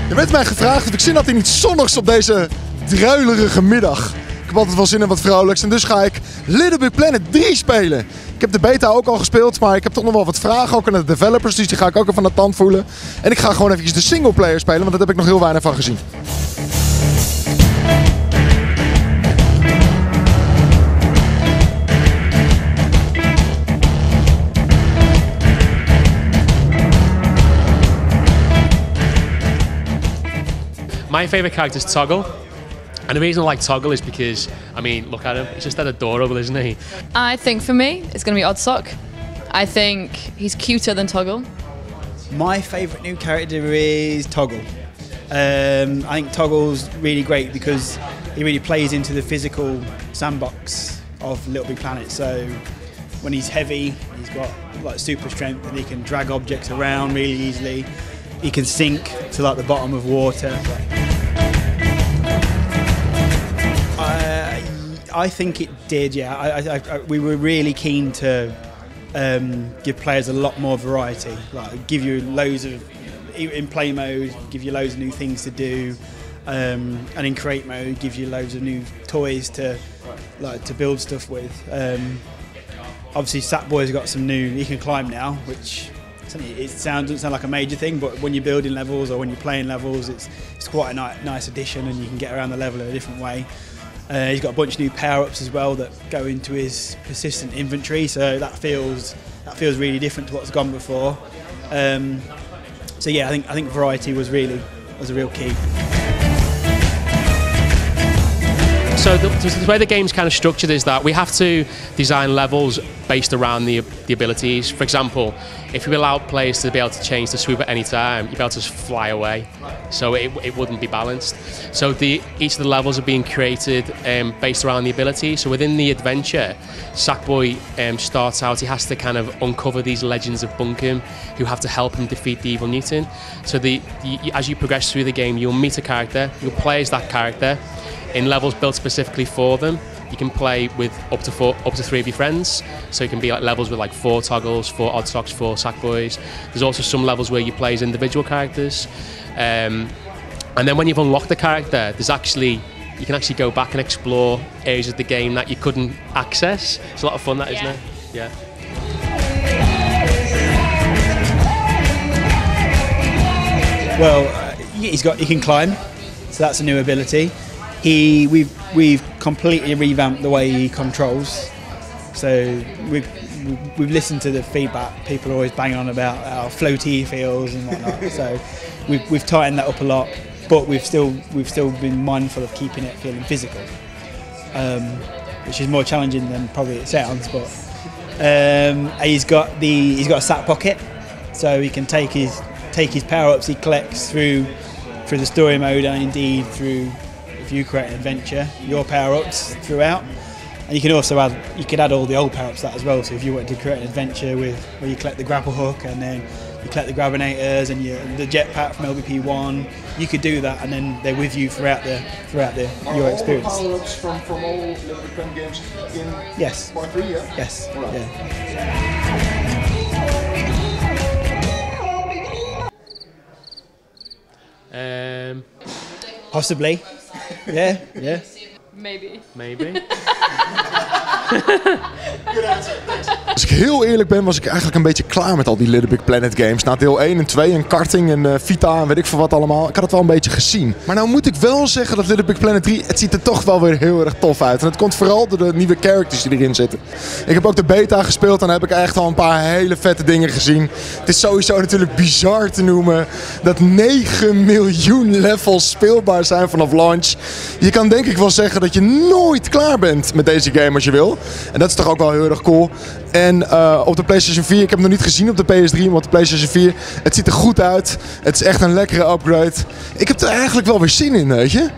Er werd mij gevraagd of ik zin had in iets zonnigs op deze druilerige middag. Ik heb altijd wel zin in wat vrolijks en dus ga ik LittleBigPlanet 3 spelen. Ik heb de beta ook al gespeeld, maar ik heb toch nog wel wat vragen ook aan de developers, dus die ga ik ook even aan de tand voelen. En ik ga gewoon eventjes de singleplayer spelen, want dat heb ik nog heel weinig van gezien. My favourite character is Toggle, and the reason I like Toggle is because, I mean, look at him, he's just that adorable, isn't he? I think for me, it's going to be Oddsock. I think he's cuter than Toggle. My favourite new character is Toggle. I think Toggle's really great because he really plays into the physical sandbox of LittleBigPlanet. So when he's heavy, he's got like super strength and he can drag objects around really easily. He can sink to like the bottom of water. I think it did, yeah. We were really keen to give players a lot more variety, like give you loads of, in play mode, give you loads of new things to do, and in create mode, give you loads of new toys to build stuff with. Obviously, Sackboy's got some new. He can climb now, which doesn't sound like a major thing, but when you're building levels or when you're playing levels, it's quite a nice addition, and you can get around the level in a different way. He's got a bunch of new power-ups as well that go into his persistent inventory, so that feels really different to what's gone before. So yeah, I think variety was a real key. So the way the game's kind of structured is that we have to design levels based around the abilities. For example, if we allow players to be able to change the swoop at any time, you'd be able to just fly away. So it wouldn't be balanced. So each of the levels are being created based around the ability. So within the adventure, Sackboy starts out, he has to kind of uncover these legends of Bunkum who have to help him defeat the evil Newton. So as you progress through the game, you'll meet a character, you'll play as that character in levels built specifically for them. You can play with up to 3 of your friends, so it can be like levels with like 4 Toggles, 4 Oddsocks, 4 Sackboys. There's also some levels where you play as individual characters, and then when you've unlocked the character, you can actually go back and explore areas of the game that you couldn't access. It's a lot of fun, that, isn't it? Yeah. Well, he can climb, so that's a new ability. We've completely revamped the way he controls. So we've listened to the feedback. People are always banging on about how floaty he feels and whatnot. So we've tightened that up a lot, but we've still been mindful of keeping it feeling physical, which is more challenging than probably it sounds. But he's got a sack pocket, so he can take his power-ups he collects through the story mode, and indeed through, if you create an adventure, your power-ups throughout. And you can also add all the old power-ups to that as well. So if you wanted to create an adventure where you collect the grapple hook and then you collect the grabinators and the jetpack from LBP1, you could do that, and then they're with you throughout your experience. All the power-ups from all LittleBigPlanet games in yes. Part 3, yeah? Yes. Right. Yeah. Possibly. Yeah. Maybe. Als ik heel eerlijk ben, was ik eigenlijk een beetje klaar met al die LittleBigPlanet games. Na deel 1 en 2 en karting en Vita en weet ik veel wat allemaal. Ik had het wel een beetje gezien. Maar nou moet ik wel zeggen dat LittleBigPlanet 3, het ziet er toch wel weer heel erg tof uit. En het komt vooral door de nieuwe characters die erin zitten. Ik heb ook de beta gespeeld en dan heb ik echt al een paar hele vette dingen gezien. Het is sowieso natuurlijk bizar te noemen dat 9 miljoen levels speelbaar zijn vanaf launch. Je kan denk ik wel zeggen dat je nooit klaar bent met deze game als je wil. En dat is toch ook wel heel erg cool. En op de PlayStation 4, ik heb hem nog niet gezien op de PS3, maar op de PlayStation 4, het ziet er goed uit. Het is echt een lekkere upgrade. Ik heb er eigenlijk wel weer zin in, weet je.